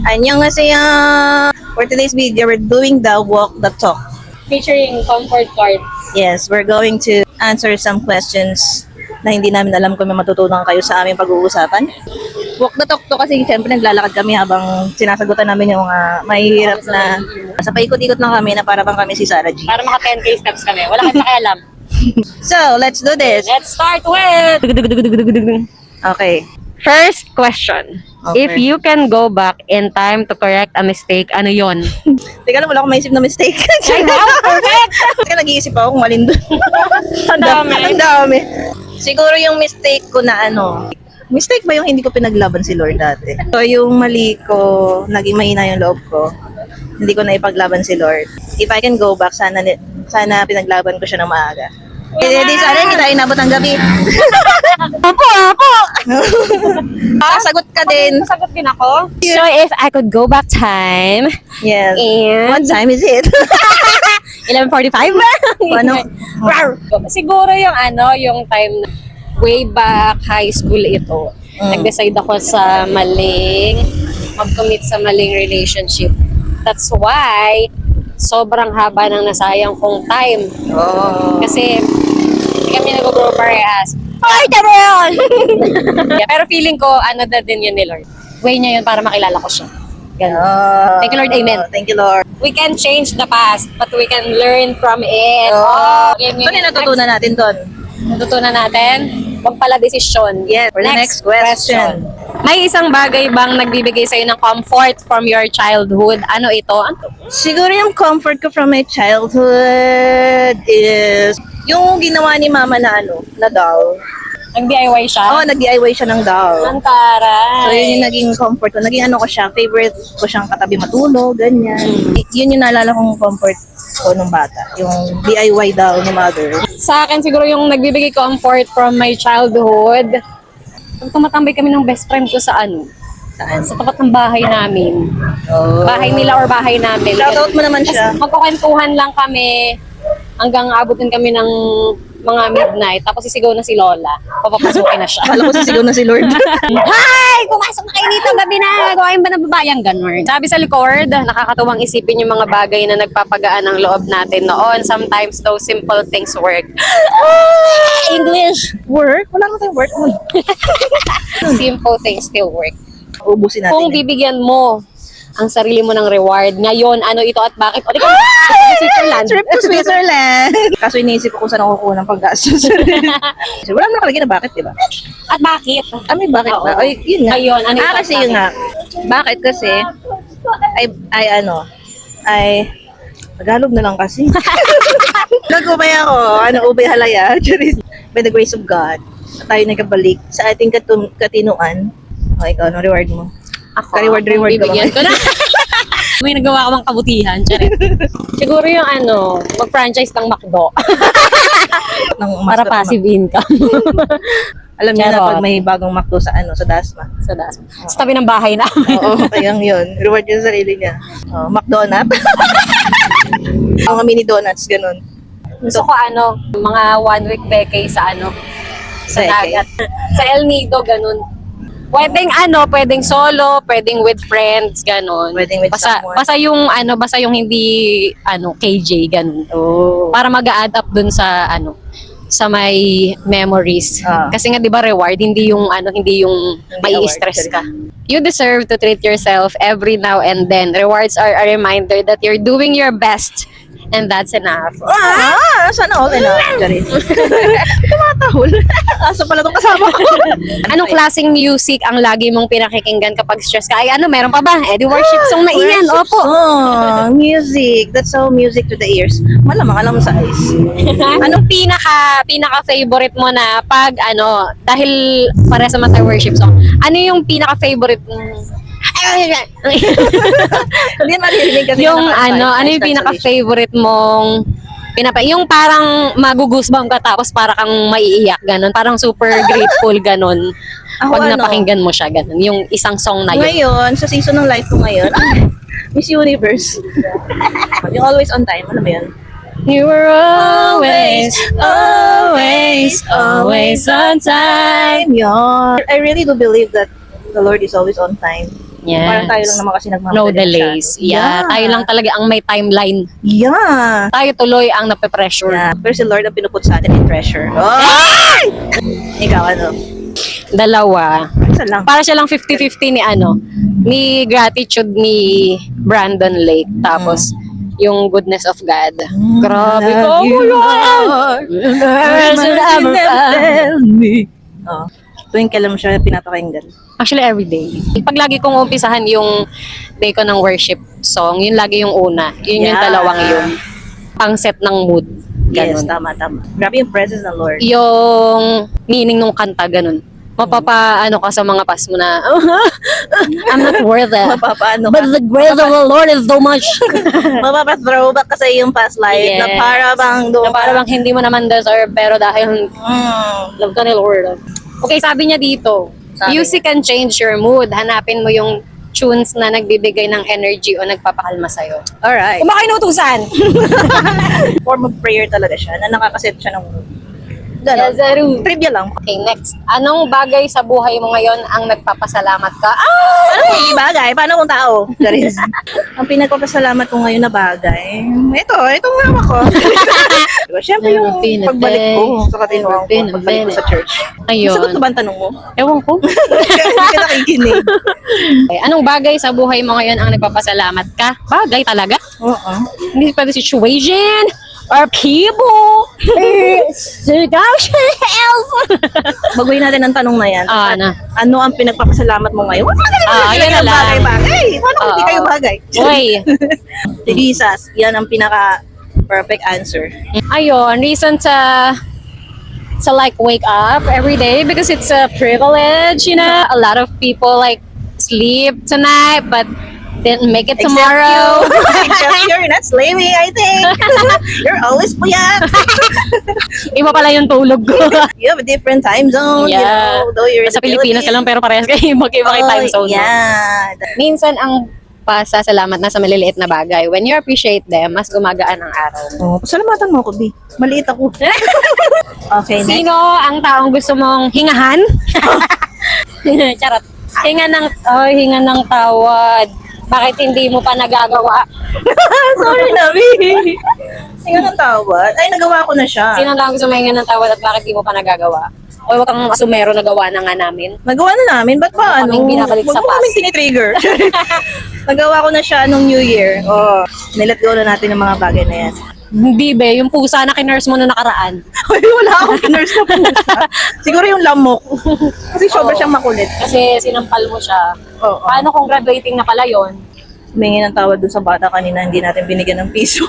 Annyeonghaseyo! For today's video, we're doing the walk the talk. Featuring comfort cards. Yes, we're going to answer some questions na hindi namin alam kung may matutunan kayo sa aming pag-uusapan. Walk the talk to kasi siyempre naglalakad kami habang sinasagutan namin yung mahihirap na sa paikot-ikot lang kami na para bang kami si Sarah G. Para maka 10k steps kami. Wala kang pakialam. So, let's do this! Let's start with... Okay. First question. Okay. If you can go back in time to correct a mistake, ano yon? Teka lang, wala akong maisip na mistake. Ay, wow, perfect! Teka, nag-iisip ako kung alin doon. Sa dami. Ang dami. Siguro yung mistake ko na mistake ba yung hindi ko pinaglaban si Lord dati? So yung mali ko, naging mahina yung loob ko, hindi ko na ipaglaban si Lord. If I can go back, sana pinaglaban ko siya ng maaga. Di sana hindi tayo inabot ng gabi. Ako! Sagot ka din. Sagot din ako. So if I could go back time, Yes. and... What time is it? 11:45? Ano? Siguro yung time na way back high school ito. Nag-decide ako sa mag-commit sa maling relationship. That's why sobrang haba ng nasayang kong time. Oh. Kasi hindi kami nag-grow parehas. Ay, Gabriel! Yeah, pero feeling ko, na din yun ni Lord. Way niya yun para makilala ko siya. Ganun. Thank you, Lord. Amen. Thank you, Lord. We can change the past, but we can learn from it. Yun yung natutunan natin doon. Natutunan natin? Huwag pala desisyon. Yes, for the next question. May isang bagay bang nagbibigay sa'yo ng comfort from your childhood? Ano ito? Siguro yung comfort ko from my childhood is yung ginawa ni mama na na doll. Nag-DIY siya? Oo, nag-DIY siya ng doll. Ang taray. So, yun yung naging comfort ko. Naging ko siya, favorite ko siyang katabi matulog, ganyan. Yun yung naalala kong comfort ko nung bata. Yung DIY doll ni mother. Sa akin siguro yung nagbibigay comfort from my childhood, pag tumatambay kami ng best friend ko sa Saan? sa tapat ng bahay namin. Oh. Bahay nila or bahay namin. Shoutout mo naman siya. Magkukwentuhan lang kami hanggang abutin kami ng mga midnight. Tapos sisigaw na si Lola. Papapasukin na siya. Akala ko sisigaw na si Lord. Hi! Pumasok na kayo dito, gabi na! Gawain ba na babayang ganun? Sabi sa record, nakakatuwang isipin yung mga bagay na nagpapagaan ng loob natin noon. Sometimes those simple things work. English! Work? Wala naman tayong work mo. Simple things still work. Ubusin natin. Kung bibigyan mo ang sarili mo ng reward, ngayon, ano ito at bakit? O, di ka, Switzerland. Trip to Switzerland. Kaso iniisip ko kung saan ako kukuha ng paggastos. So, wala naman nakalagay na bakit, di ba? At bakit? May bakit Oo. ba? Ay, yun nga. Ngayon, ano ito at Kasi yun nga. Bakit kasi, Tagalog na lang kasi. Nagumay ako. Ubay halaya. By the grace of God, tayo nagkabalik sa ating katinuan. Okay, ikaw, ano reward mo? Ako, Reward ka bibigyan ko na. May nagawa ka bang kabutihan. Charit. Siguro yung mag-franchise ng McDo. Para passive income. Alam niyo na Charot. pag may bagong McDo sa Dasma. Sa tabi ng bahay namin. Oo, kayang yun. Reward niya sa sarili niya. McDonut. Mga mini donuts, ganun. Gusto ko mga 1 week vacay sa sa Vacay. dagat. Sa El Nido, ganun. Pwedeng solo, pwedeng with friends, ganun. Pwedeng with someone. Basta yung hindi, KJ, ganun. Oh. Para mag-add up dun sa, sa may memories. Ah. Kasi nga, di ba, reward, hindi yung mai-stress award. ka. You deserve to treat yourself every now and then. Rewards are a reminder that you're doing your best. And that's enough. Sana all enough. Charis. Tumatahol. Asa pala itong kasama ko. Anong klaseng music ang lagi mong pinakikinggan kapag stress ka? Ay, meron pa ba? Di worship song na iyan. Worship Opo. song, music. That's so music to the ears. Malamang alam mo sa eyes. Anong pinaka-favorite mo na pag, dahil para sa mata worship song, ano yung pinaka-favorite mo? Hindi maririnig kasi. Yung ano yung pinaka-favorite mong yung parang magugusbang ka tapos para kang maiiyak, ganun. Parang super grateful, ganun. Ako, Pag napakinggan mo siya, ganun. Yung isang song na yun. Ngayon, sa season ng life ko ngayon, Miss Universe. Yung always on time, alam mo yun? You were always on time. I really do believe that the Lord is always on time. Yes. Parang tayo lang naman kasi nagmamadali. No delays. masyado. Yeah. Tayo lang talaga ang may timeline. Yeah. Tayo tuloy ang nape-pressure. Yeah. Pero si Lord ang pinuput sa atin in pressure. Oh! Ikaw, ano? Dalawa. Isa lang. Para siya lang 50-50 ni gratitude ni Brandon Lake. Tapos, yung goodness of God. Grabe ko. Love you, Lord. Mercy never found. Oh. Tuwing kailan mo siya pinapakinggan. Actually, every day. Pag lagi kong umpisahan yung day ko ng worship song, yun lagi yung una. Yun yung Yeah. dalawang yun. Pang set ng mood. Yes, Ganun. tama. Grabe yung presence ng Lord. Yung meaning ng kanta, ganun. Mapapaano ka sa mga pas mo na, I'm not worth it. Mapapaano ka. But the grace of the Lord is so much. Mapapa-throwback ka sa iyong past life na Yes. para bang doon Na para bang hindi mo naman deserve, pero dahil love ka ni Lord. Okay, sabi niya dito, Sabi music can change your mood. Hanapin mo yung tunes na nagbibigay ng energy o nagpapakalma sa'yo. Alright. Kung makainutusan! Form of prayer talaga siya na nakakaset siya ng gano'n. Lazaru. Trivia lang. Okay, next. Anong bagay sa buhay mo ngayon ang nagpapasalamat ka? Ano yung bagay? Paano kung tao? Charis. Ang pinagpapasalamat ko ngayon na bagay, itong mama ko. Diba? Siyempre yung pagbalik ko sa katinuan ko, pagbalik ko sa church. Ayun. Sagot na ba ang tanong mo? Ewan ko. Hindi ka nakikinig. Okay, anong bagay sa buhay mo ngayon ang nagpapasalamat ka? Bagay talaga? Oo. Hindi pwede situation or people or situation else. Baguhin natin ang tanong na yan. Ano ang pinagpapasalamat mo ngayon? Yan na lang. Bagay. Paano kung hindi Oo. kayo bagay? Uy. Si Jesus, yan ang pinaka-perfect answer. Ayun, reason to like wake up every day because it's a privilege, A lot of people like sleep tonight but didn't make it tomorrow. Except you're not slaving, I think. You're always puyat. Iba pala yung tulog ko. You have a different time zone, Yeah. though you're in Sa the Pilipinas ka lang pero parehas kayo mag-iba kayo time zone. Yeah. Minsan ang pasasalamat na sa maliliit na bagay. When you appreciate them, mas gumagaan ang araw mo. Oh, pasalamatan mo ako, B. Maliit ako. Okay, next. Sino ang taong gusto mong hingahan? Charot. Hinga ng tawad. Bakit hindi mo pa nagagawa? Sorry na, B. Sino ng tawad? Ay, nagawa ko na siya. Sino lang gusto mahinga ng tawad at bakit hindi mo pa nagagawa? O wag kang asumero nagawa na nga namin. Nagawa na namin, ba't pa Kaming binabalik sa Huwag mo past. kaming tinitrigger. Nagawa ko na siya nung New Year. Oh, nilet go na natin ang mga bagay na yan. Hindi be, yung pusa na kinurse mo na nakaraan. Ay, wala akong nurse na pusa. Siguro yung lamok. Kasi sobra siyang makulit. Kasi sinampal mo siya. Oo. Paano kung graduating na pala yon? Humingi ng tawad dun sa bata kanina, hindi natin binigyan ng piso.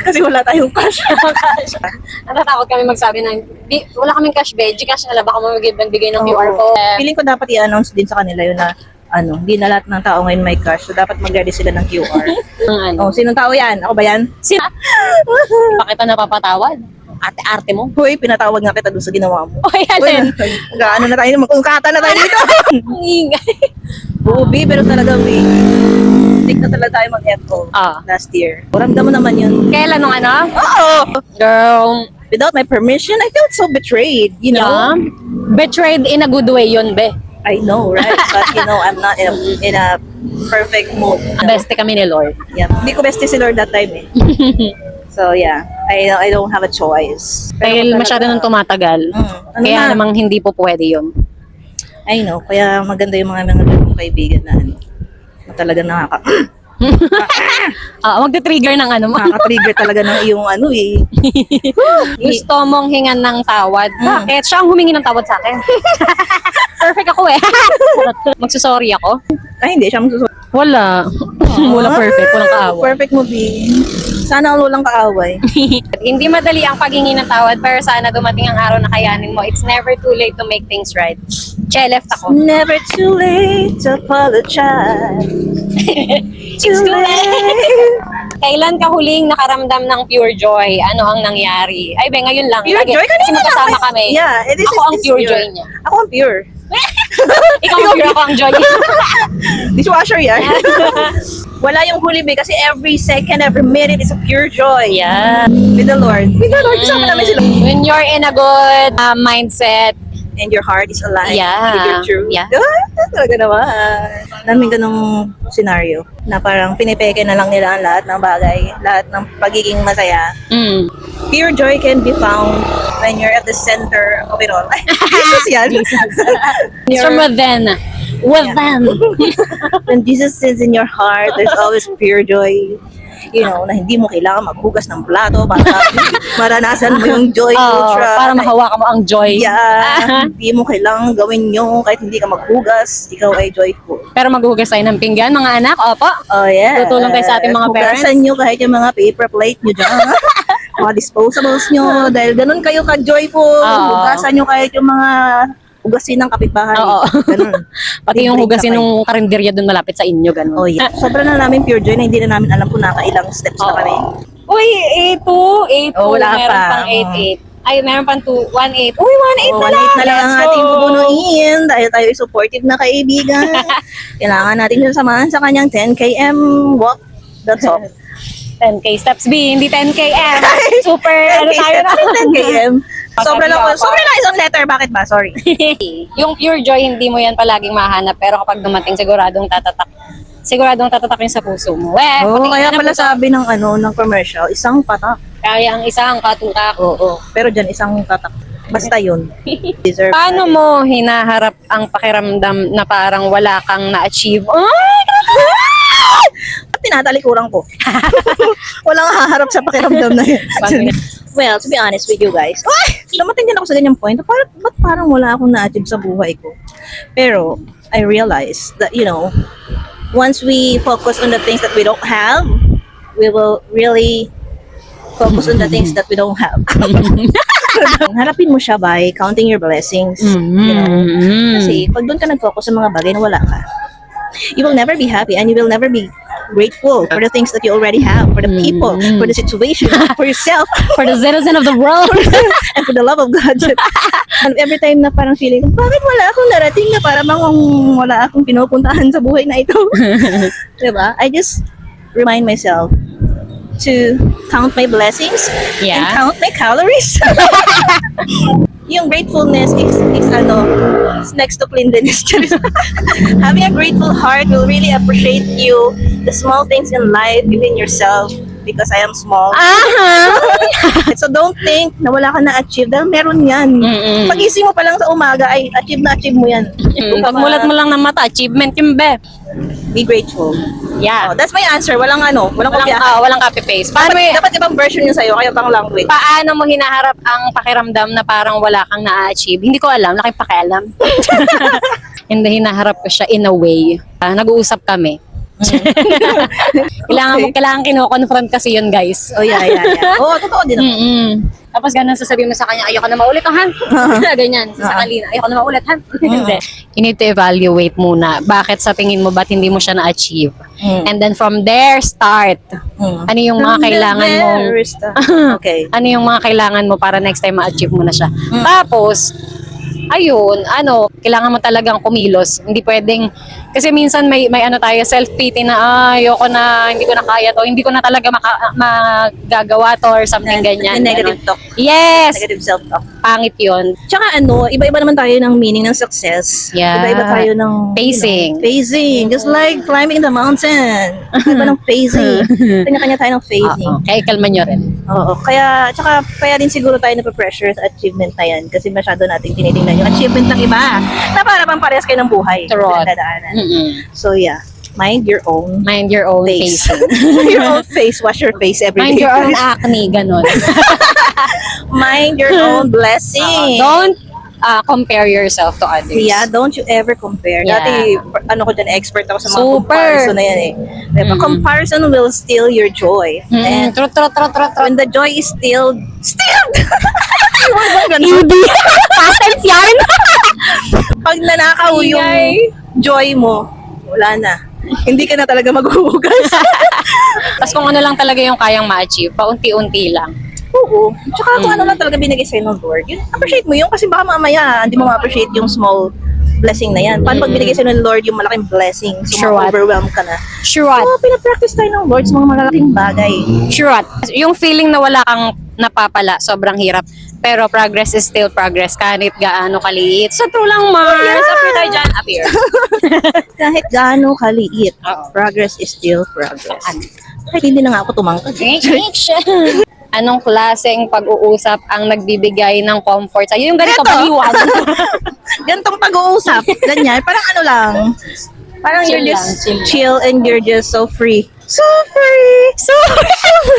Kasi wala tayong cash. Natatakot kami magsabi ng, wala kaming cash be, Gcash na lang, baka magbigay ng QR Oo. code. Feeling ko dapat i-announce din sa kanila yun na hindi na lahat ng tao ngayon may cash. So, dapat mag-ready sila ng QR. Oh, sinong tao yan? Ako ba yan? Sino? Pa kita napapatawad? Arte-arte mo? Hoy, pinatawag nga kita dun sa ginawa mo. Uy, Alin. Gaano na tayo, magkungkata na tayo dito. Ang ingay. Oo, B, pero talaga, B. Tik na talaga tayo mag-echo last year. Ramdam mo naman yun. Kailan nung ano? Oo! Girl, Without my permission, I felt so betrayed, you know? yeah. Betrayed in a good way yun, be. I know, right? But, I'm not in a perfect mood. Ang beste kami ni Lord. Yeah. Hindi ko bestie si Lord that time eh. So, yeah. I don't have a choice. Dahil masyado nang tumatagal. Ano Kaya na? namang hindi po pwede yun. I know. Kaya maganda yung mga ganung kaibigan na na talaga Magte-trigger ng ano mo. nakaka-trigger talaga ng iyong Gusto mong hingan ng tawad. Bakit? Siya ang humingi ng tawad sa akin. Perfect ako eh. Magsusorry ako. Ay, hindi. Siya magsusunod. Wala. Walang perfect. Walang kaaway. Perfect mo, B. Sana walang kaaway. Hindi madali ang paghingi ng tawad pero sana dumating ang araw na kayanin mo. It's never too late to make things right. Che, left ako. Never too late to apologize. It's too late. Kailan ka huling nakaramdam ng pure joy? Ano ang nangyari? Ay, be, ngayon lang. Pure joy? Kasi Kanina magkasama lang. kami. Yeah, it is. Ako ang it's pure joy niya. Ako ang pure. Ikaw ang pure, ako ang joy niya. Dishwasher yan. Wala yung huli, B, kasi every second, every minute is a pure joy. Yeah. With the Lord. With the Lord, kasama namin sila. When you're in a good mindset, and your heart is aligned Yeah. with your truth. Yeah. Talaga naman. Daming ganong scenario na parang pinipeke na lang nila ang lahat ng bagay, lahat ng pagiging masaya. Mm. Pure joy can be found when you're at the center of it all. Ay, Jesus yan. It's from within. Within. When Jesus sits in your heart, there's always pure joy. You know, na hindi mo kailangan maghugas ng plato para maranasan mo yung joy ultra. Para mahawakan mo ang joy. Yeah. Hindi mo kailangan gawin yun kahit hindi ka maghugas. Ikaw ay joyful. Pero maghugas tayo ng pinggan, mga anak. Opo. Oh, yeah. Tutulong tayo sa ating mga parents. Hugasan nyo kahit yung mga paper plate nyo dyan. Mga disposables nyo. Dahil ganun kayo ka-joyful. Oo. Hugasan nyo kahit yung mga hugasin ng kapitbahay. Oo. Ganun. Pati yung Libre hugasin ka ng karinderya doon malapit sa inyo, ganun. Oh, yeah. Sobrang na namin pure joy na hindi na namin alam kung nakailang steps na kami. Uy, A2. A2. Oh, wala meron pa. pang 8-8. Ay, meron pang 1-8. Uy, 1-8 Oh, na lang. 1-8 na lang ang Let's ating go. pupunuin dahil tayo ay supportive na kaibigan. Kailangan natin siya samahan sa kanyang 10 km walk. That's all. 10K steps B, hindi 10K M. Super, ano 10K tayo na? 10 km. Sobra lang, Sabi ko, sobra lang isang letter. Bakit ba? Sorry. Yung pure joy, hindi mo yan palaging mahanap. Pero kapag dumating, siguradong tatatak. Siguradong tatatak yun sa puso mo. Oo, pati kaya ano pala po to? sabi ng ng commercial, isang patak. Kaya ang isang katutak. Oo. Pero dyan, isang tatak. Basta yun. Deserve Paano natin. mo hinaharap ang pakiramdam na parang wala kang na-achieve? Tinatalikuran ko. Walang haharap sa pakiramdam na yun. Well, to be honest with you guys, dumating din ako sa ganyang point. Ba't parang wala akong na-achieve sa buhay ko? Pero, I realized that, once we focus on the things that we don't have, we will really focus on the things that we don't have. Harapin mo siya by counting your blessings. Kasi pag doon ka nag-focus sa mga bagay na wala ka, you will never be happy and you will never be grateful for the things that you already have, for the people, for the situation, for yourself, For the citizen of the world. and for the love of God. And every time na parang feeling ko, bakit wala akong narating na para bang wala akong pinupuntahan sa buhay na ito? Diba? I just remind myself to count my blessings and Yeah. count my calories. Yung gratefulness is next to cleanliness. Having a grateful heart will really appreciate you, the small things in life, within yourself, because I am small. So don't think na wala ka na-achieve dahil meron yan. Pag-ising mo pa lang sa umaga ay achieve mo yan. Pagmulat mo lang ng mata, achievement yung be. Be grateful. Yeah. Oh, that's my answer. Walang walang kopya. Walang copy-paste. Paano, Dapat ibang version yun sa'yo, kaya pang language. paano mo hinaharap ang pakiramdam na parang wala kang na-achieve? Hindi ko alam, laki pakialam. Hindi, hinaharap ko siya in a way. Nag-uusap kami. Kailangan kino-confront kasi yun, guys. Oh, yeah. Oo, totoo din naman. Tapos ganun sasabihin mo sa kanya, ayoko na maulit, han? Ganyan, sa Kalina, ayoko na maulit, han? Hindi. You need to evaluate muna, bakit sa tingin mo, ba't hindi mo siya na-achieve? And then from there, start. Ano yung mga kailangan mo? Okay. Ano yung mga kailangan mo para next time ma-achieve mo na siya. Tapos, ayun, kailangan mo talagang kumilos. Hindi pwedeng, kasi minsan may tayo, self-pity na, ayoko na, hindi ko na kaya to, hindi ko na talaga magagawa to or something ganyan. Yung negative talk. Yes! Negative self-talk. Pangit yun. Tsaka iba-iba naman tayo ng meaning ng success. Yeah. Iba-iba tayo ng Pacing. Phasing. Just like climbing the mountain. Iba ng phasing. Kanya-kanya tayo ng phasing. Kaya kalman nyo rin. Oo. Kaya din siguro tayo nape-pressure sa achievement na yan kasi masyado nating tinitingnan yung achievement ng iba na para bang parehas kayo ng buhay. True. Pinagdadaanan. So yeah, mind your own Mind your own face. pacing. your own face. Wash your face every Mind day. your own acne, ganun. Mind your own blessing. Don't compare yourself to others. Yeah, don't you ever compare. Yeah. Dati, ko dyan, expert ako sa mga Super. comparison na yan eh. Diba? Comparison will steal your joy. And True. when the joy is still, Patents yan! pag nanakaw yung joy mo, wala na. Hindi ka na talaga maghuhugas. Tapos kung ano lang talaga yung kayang ma-achieve, paunti-unti lang. Oo. Tsaka kung ano lang talaga binigay sa'yo ng Lord, yun, appreciate mo yun kasi baka mamaya hindi mo ma-appreciate yung small blessing na yan. Paano pag binigay sa'yo ng Lord yung malaking blessing, so Sure what? ma-overwhelm ka na. Sure what? Oo, pinapractice tayo ng Lord sa mga malalaking bagay. Sure what? Yung feeling na wala kang napapala, sobrang hirap. Pero progress is still progress kahit gaano kaliit. So true lang, Mars. yeah. Appear tayo dyan. Appear. Kahit gaano kaliit, Oo. progress is still progress. Kahit hindi na nga ako tumangkad. Anong klaseng pag-uusap ang nagbibigay ng comfort sa'yo? Yung ganito, Eto. baliwan. Gantong pag-uusap, ganyan, parang ano lang. Parang Chill you're lang, just chill lang. chill and you're just so free. So free! So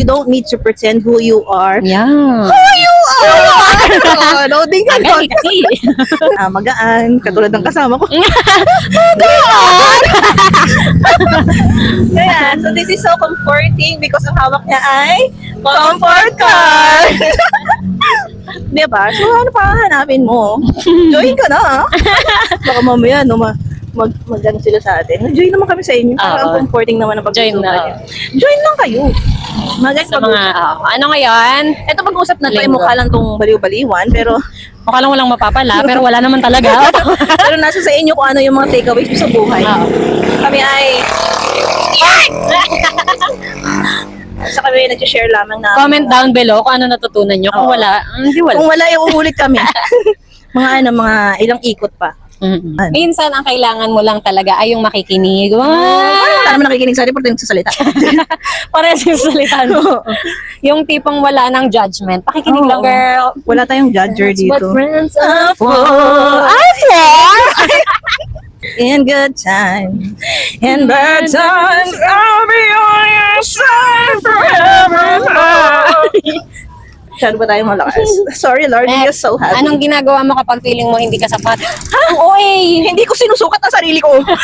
you don't need to pretend who you are. Yeah. Who you are! No, di ka Agad kasi. magaan, katulad ng kasama ko. Kaya, so this is so comforting because ang hawak niya ay comfort card. Diba? So ano pa hanapin mo? Join ka na. Baka mamaya, no, mag-ano sila sa atin. Join naman kami sa inyo. Parang Oo. ang comforting naman ang Join pag-usapan na. niya. Join lang kayo. Sa mga, ano ngayon? Ito pag-usap na ito ay Linggo. mukha lang tong baliw-baliwan, pero Mukha lang walang mapapala, pero wala naman talaga. pero nasa sa inyo kung ano yung mga takeaways mo sa buhay. Oo. Kami ay sa kami nag-share lamang na Comment down below kung ano natutunan nyo. Kung Oo. wala, hindi wala. kung wala, uulit kami. mga ilang ikot pa. Mm-mm. Ano? Minsan, ang kailangan mo lang talaga ay yung makikinig. Wala Wow! naman nakikinig sa report yung sasalita. Parehas yung salita mo. Yung tipong wala ng judgment. Pakikinig Oo. lang, girl. Wala tayong judger That's what dito. friends are For for. in good time, in bad times, I'll be on your side forever. Masyado ba tayo malakas? Sorry Lord, I'm just so happy. Anong ginagawa mo kapag feeling mo hindi ka sapat? Oy! Hindi ko sinusukat ang sarili ko. You're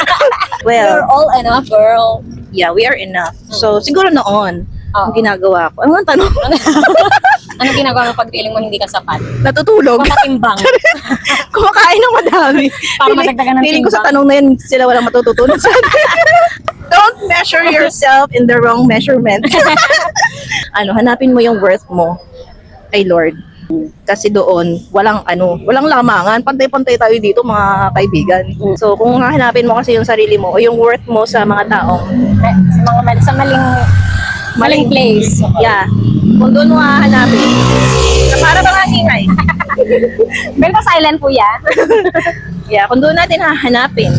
Well, all enough, girl. yeah, we are enough. So, siguro noon, Oo. ang ginagawa ko. Ano ang tanong? Anong ginagawa mo pag feeling mo hindi ka sapat? Natutulog. Pamatimbang. Kumakain ng madami. Para madagdagan ng Feeling ko sa timbang. tanong na yun, sila walang matututunan sa atin. Don't measure yourself in the wrong measurement. Ano, hanapin mo yung worth mo kay Lord. Kasi doon, walang lamangan. Pantay-pantay tayo dito, mga kaibigan. So, kung hahanapin mo kasi yung sarili mo o yung worth mo sa mga taong sa maling place. yeah, kung doon mo hahanapin, na para bang ang ingay. Pero silent po yan. Yeah, kung doon natin hahanapin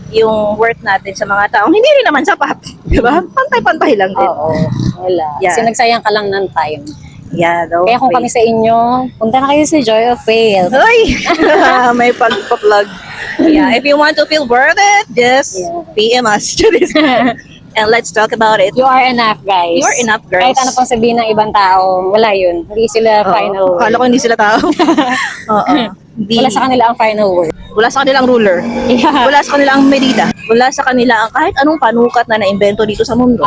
yung worth natin sa mga taong hindi rin naman sapat. Di ba? Pantay-pantay lang din. Oo. Wala. Yeah. Kasi nagsayang ka lang ng time. Yeah, though. Kaya kung kami sa inyo, punta na kayo sa Joy of Faith. Hoy! May pagpa-plug. Yeah, if you want to feel worth it, just PM us. And let's talk about it. You are enough, guys. You are enough, girls. Kahit ano pang sabihin ng ibang tao, wala yun. Hindi sila final word. Akala ko hindi sila tao. Oo. Hindi. Wala sa kanila ang final word. Wala sa kanilang ruler. Yeah. Wala sa kanilang medida. Wala sa kanila ang kahit anong panukat na na-invento dito sa mundo.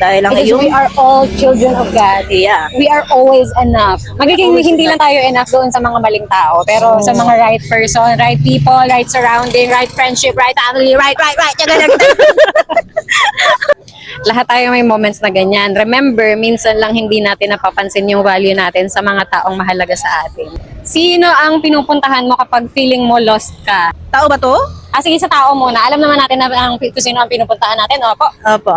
Dahil ang Because iyong... we are all children of God. Yeah. We are always enough. Magiging hindi lang tayo enough doon sa mga maling tao, pero sa mga right person, right people, right surrounding, right friendship, right family, right. Lahat tayo may moments na ganyan. Remember, minsan lang hindi natin napapansin yung value natin sa mga taong mahalaga sa atin. Sino ang pinupuntahan mo kapag feeling mo lost ka? Tao ba to? Sige, sa tao muna. Alam naman natin na kung sino ang pinupuntahan natin. Opo, Opo.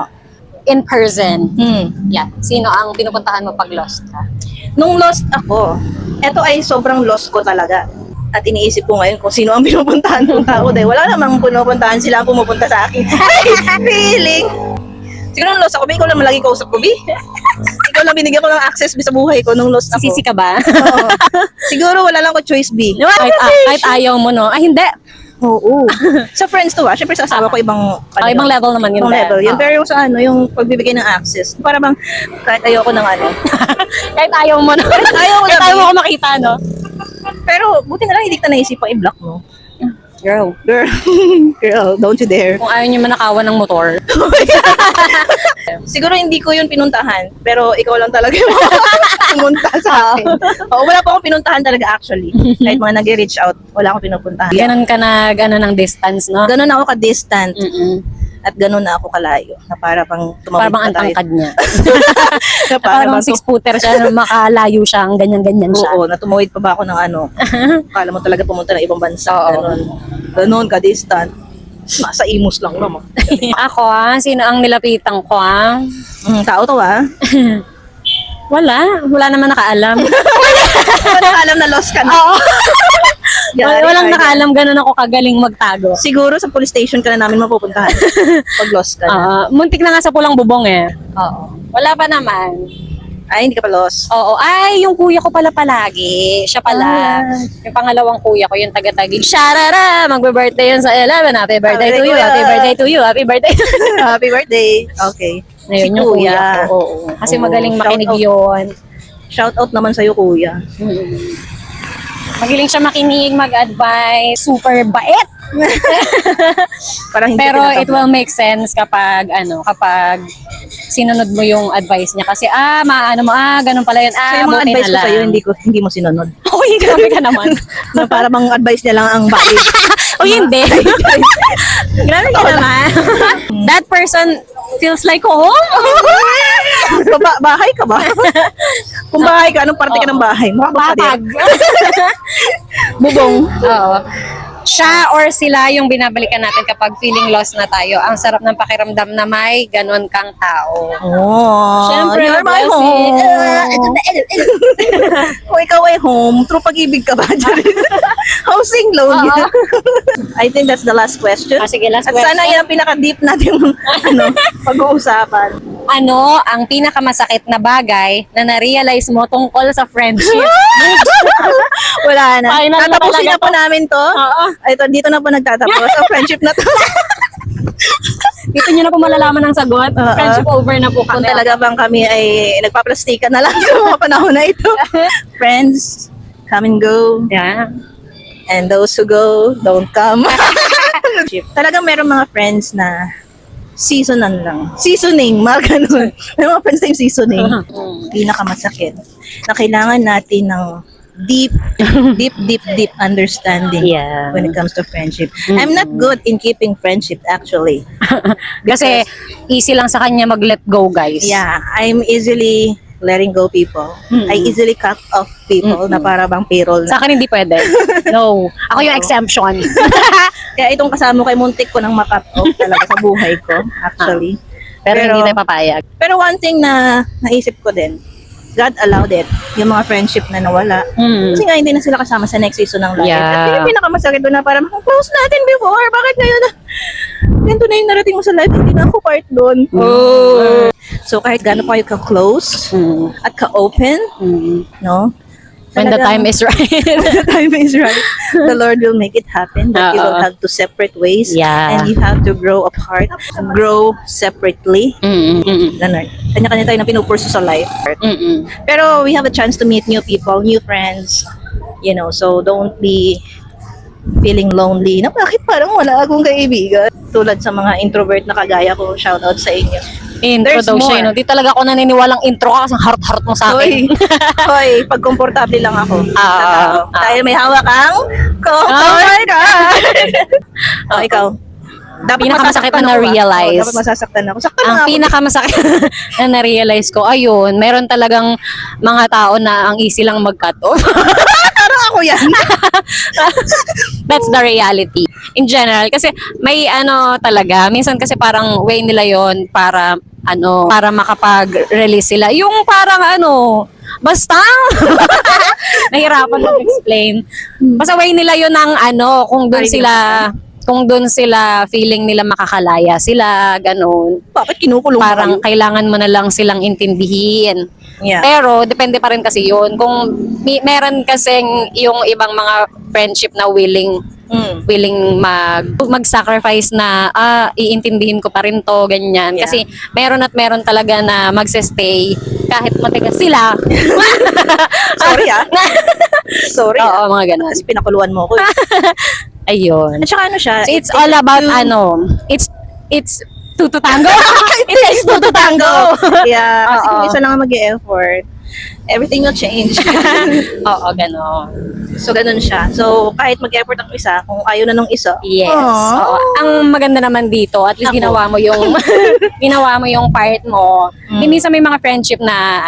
in person. Hmm. Yeah. Sino ang pinupuntahan mo pag lost ka? Nung lost ako, eto ay sobrang lost ko talaga. At iniisip ko ngayon kung sino ang pinupuntahan ng tao. Dahil wala namang pinupuntahan, sila ang pumupunta sa akin. Feeling. Siguro nung lost ako, ikaw lang malagi kausap ko, Bi. Ikaw lang binigyan ko ng access sa buhay ko nung lost ako. Sisisi ka ba? Oo. Siguro wala lang ko choice, B. kahit ayaw mo, no? Ay, hindi. Oo. Sa friends to, Siyempre sa asawa ko ibang... Ibang level naman yun. Ibang level. Yun. Oo. Pero yung sa yung pagbibigay ng access, para bang kahit ayoko ng Kahit ayaw mo, no? ayaw ko Kahit na, ayaw B. mo ko makita, no? Pero buti na lang hindi ka naisipang i-block mo. Girl. Girl, don't you dare. Kung ayaw niyo manakawan ng motor. Siguro hindi ko yun pinuntahan, pero ikaw lang talaga yung pumunta sa akin. Oo, wala pa akong pinuntahan talaga actually. Kahit mga nag-reach out, wala akong pinupuntahan. Ganon ka ng distance, no? Ganun ako ka-distant Mm-mm. at ganun na ako kalayo na para pang Parang tumawid pa ang tayo. tangkad niya. Na Parang six-footer siya, makalayo siya, ang ganyan-ganyan siya. Oo, na tumawid pa ba ako ng Kala mo talaga pumunta ng ibang bansa. Oo. Ganun. Ganun ka-distant. Nasa Imus lang naman. Ako, sino ang nilapitan ko, Tao to, Wala naman nakaalam. Wala nakaalam na lost ka na. Oo. Walang Yari, nakaalam ganun ako kagaling magtago. Siguro sa police station ka na namin mapupuntahan pag lost ka na. Muntik na nga sa pulang bubong eh. Oo. Wala pa naman. Ay, hindi ka pa lost. Oo. Ay, yung kuya ko pala palagi. Siya pala. Yung pangalawang kuya ko, yung taga-Taguig. Sharara! Magbe-birthday yun sa 11. Happy birthday to you. kuya. Happy birthday to you. Happy birthday to you. Happy birthday. Okay. Ayun, yung kuya ko. Oo. Kasi Oo. magaling Shout makinig out. yun. Shout out naman sa'yo, kuya. Magaling siya makinig, mag-advise. Super bait. Parang hindi Pero ka it will make sense kapag kapag sinunod mo yung advice niya kasi ganun pala yun. So, yung mga Buti advice na ko sa'yo, lang. hindi mo sinunod. Uy, grabe ka naman. Na para bang advice niya lang ang valid. Uy, hindi. Grabe ka naman. That person feels like home. Bahay ka ba? Kung bahay ka, anong parte ka ng bahay? Batag. Bubong. Oo. Siya or sila yung binabalikan natin kapag feeling lost na tayo. Ang sarap ng pakiramdam na may ganon kang tao. Oh, Siyempre, you're my blessing. home. Kung ikaw ay home, true pag-ibig ka ba? Housing loan. Oo. I think that's the last question. Sige, last At question. sana yan ang pinaka-deep natin pag-uusapan. Ano ang pinakamasakit na bagay na na-realize mo tungkol sa friendship? Wala na. Final na Tatapusin talaga na po to. namin to. Oo. Ito, dito na po nagtatapos. Sa friendship na to. Dito nyo na po malalaman ang sagot. Oo. Friendship over na po Kung kami. talaga bang kami ay nagpaplastikan na lang sa mga panahon na ito. Friends, come and go. Yeah. And those who go, don't come. Talagang meron mga friends na seasonan lang. Seasoning, mga ganun. May mga friends na yung seasoning. Pinakamasakit. Na kailangan natin ng deep understanding Yeah. when it comes to friendship. I'm not good in keeping friendship actually. Kasi easy lang sa kanya mag-let go, guys. Yeah, I'm easily letting go people. I easily cut off people na para bang payroll Sa na. akin hindi pwede. No. Ako yung exemption. Kaya itong kasama ko ay muntik ko nang makat off talaga sa buhay ko actually. Pero hindi tayo papayag. Pero one thing na naisip ko din, God allowed it, yung mga friendship na nawala. Kasi nga hindi na sila kasama sa next season ng life. Yeah. At yun yung pinakamasakit doon na parang, close natin before, bakit ngayon na, ganito na yung narating mo sa life, hindi na ako part doon. So kahit gaano pa kayo ka-close at ka-open, no? When the time is right. When the time is right, the Lord will make it happen that you will have to separate ways Yeah. and you have to grow apart, grow separately. Ganun. Kanya-kanya tayo na pinupurso sa life. Pero we have a chance to meet new people, new friends, so don't be feeling lonely na bakit parang wala akong kaibigan. Tulad sa mga introvert na kagaya ko, shout out sa inyo. Intro There's daw siya. more. Di talaga ako naniniwalang intro ka kasi ang harot-harot mo sa Hoy, akin. hoy, pag komportable lang ako. Ah, sa tao. ah. Dahil may hawak kang comfort. Oh, ikaw. Dapat Pinakamasakit masasaktan na ako ba? na-realize. Oh, dapat masasaktan ako. Saktan Ang nga ako. pinakamasakit na na-realize ko, ayun, meron talagang mga tao na ang easy lang mag-cut off. Parang ako yan. That's the reality. In general, kasi may talaga, minsan kasi parang way nila yon para para makapag-release sila. Yung parang basta nahirapan mag-explain. Basta way nila yon ng kung doon sila feeling nila makakalaya sila, ganun. Bakit kinukulong mo Parang kayo? kailangan mo na lang silang intindihin. Yeah. Pero depende pa rin kasi yun. Kung meron kasing yung ibang mga friendship na willing mag-sacrifice na iintindihin ko pa rin to, ganyan. Yeah. Kasi meron talaga na magsistay kahit matigas sila. Sorry Sorry Oo, mga ganun. Kasi pinakuluan mo ko. Ayun. At saka siya. So it's all about it's two to tango. It takes two to tango. Yeah, kasi Oo. kung isa lang ang mag-e-effort, everything will change. Oo, gano'n. So, ganun siya. So, kahit mag-effort ang isa, kung ayaw na nung isa, Yes. Aww. Oo. Ang maganda naman dito, at least Ako. ginawa mo yung part mo. Hindi sa may mga friendship na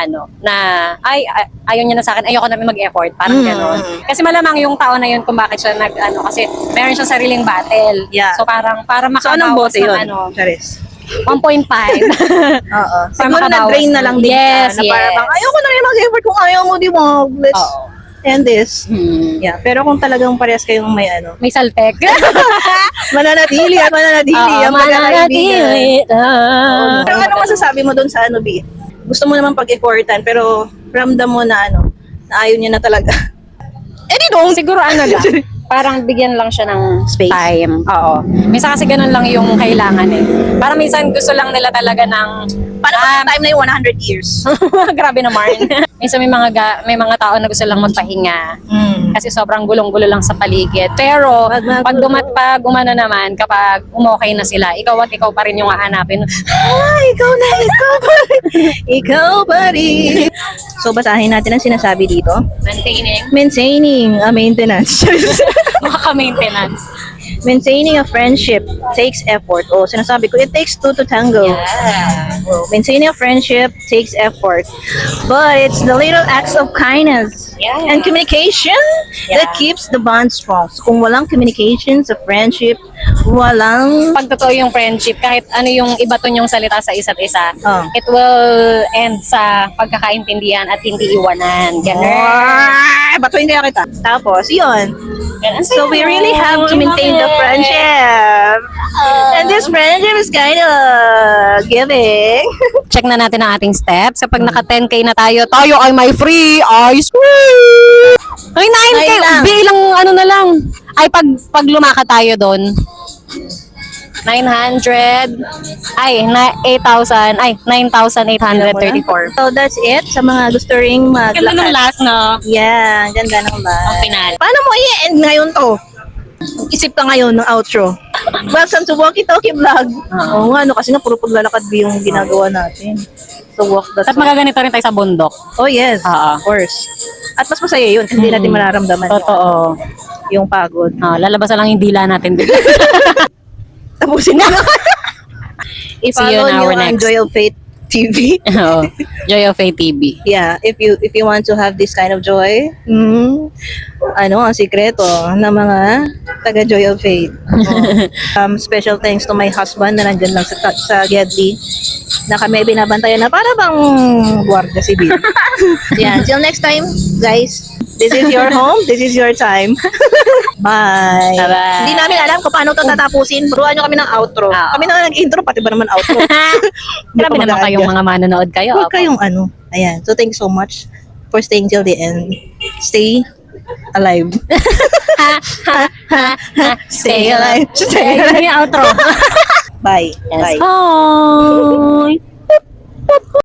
ayaw niya na sa akin, ayoko na mag-effort, parang gano'n. Kasi malamang yung tao na yun kung bakit siya kasi meron siyang sariling battle. Yeah. So parang para So, anong makabawas bote ng yun? Charis. 1.5. Oo. Siguro makabawas na-drain na ng- lang din Yes, siya. Na para yes. bang, ayoko na rin mag-effort kung ayaw mo, di mo. Let's Oo. and this. Hmm. Yeah, pero kung talagang parehas kayong may ano, May saltek. mananatili at mananatili Oo, ang magkakaibigan. mananatili. Pero ano masasabi mo doon sa ano, B? Gusto mo naman pag-effortan, pero ramdam mo na ano, na ayaw niya na talaga. Eh di don't! Siguro ano lang, parang bigyan lang siya ng Space. time. Oo. Minsan kasi ganun lang yung kailangan eh. Parang minsan gusto lang nila talaga ng Paano pag time na yung 100 years? grabe naman. Minsan may mga tao na gusto lang magpahinga kasi sobrang gulong-gulo lang sa paligid. Pero pag gumana naman, kapag umokay na sila, ikaw at ikaw pa rin yung hahanapin. Ikaw na, ikaw pa rin. Ikaw pa rin. So, basahin natin ang sinasabi dito. Maintaining. Maintaining a maintenance. Makaka-maintenance. Maintaining a friendship takes effort. Oh, sinasabi ko, it takes two to tango. Yeah. Oh, maintaining a friendship takes effort. But it's the little acts of kindness Yeah. and communication that Yeah. keeps the bond strong. So, kung walang communication sa friendship, walang... Pag totoo yung friendship, kahit ano yung iba to yung salita sa isa't isa, Oh. it will end sa pagkakaintindihan at hindi iwanan. Ganun. Bato hindi kita. Tapos, yun. Ganun So, we sa'yo. really have to maintain the Bakit? friendship. And this friendship is kind of giving. Check na natin ang ating steps. Kapag naka 10K na tayo ay may free ice cream! Ay, 9K! Ay, lang. Bilang ano na lang. Ay, pag lumaka tayo doon, 900, 8,000, 9,834. So, that's it sa mga gusto ring Ganda ng maglakad. last, no? Yeah, ganda ng ba. Ang final. Paano mo i-end ngayon to? Isip ka ngayon ng outro. Welcome to Walkie Talkie Vlog. Oo nga, no, kasi nga puro paglalakad yung ginagawa natin. So, walk the At talk. magaganito rin tayo sa bundok. Oh, yes. Oo. Of course. At mas masaya yun kasi hindi natin mararamdaman Totoo. yung pagod. Lalabas na lang yung dila natin. Tapusin na. See you I-follow in our nyo ang next. Joy of Faith TV. Oo. Joy of Faith TV. Yeah, if you want to have this kind of joy, ano ang sikreto ng mga taga Joy of Faith. Special thanks to my husband na nandyan lang sa Gedli na kami binabantayan na para bang guardia sibil. Yeah, until next time, guys. This is your home. This is your time. Bye. Bye-bye. Hindi namin alam kung paano ito tatapusin. Turuan nyo kami ng outro. Oo. Kami na nag-intro, pati ba naman outro? Grabe naman kayong mga manonood kayo. Huwag kayong ano. Ayan. So, thank you so much for staying till the end. Stay alive. Stay alive. Stay alive. Yung outro. Bye. Yes. Bye. Bye.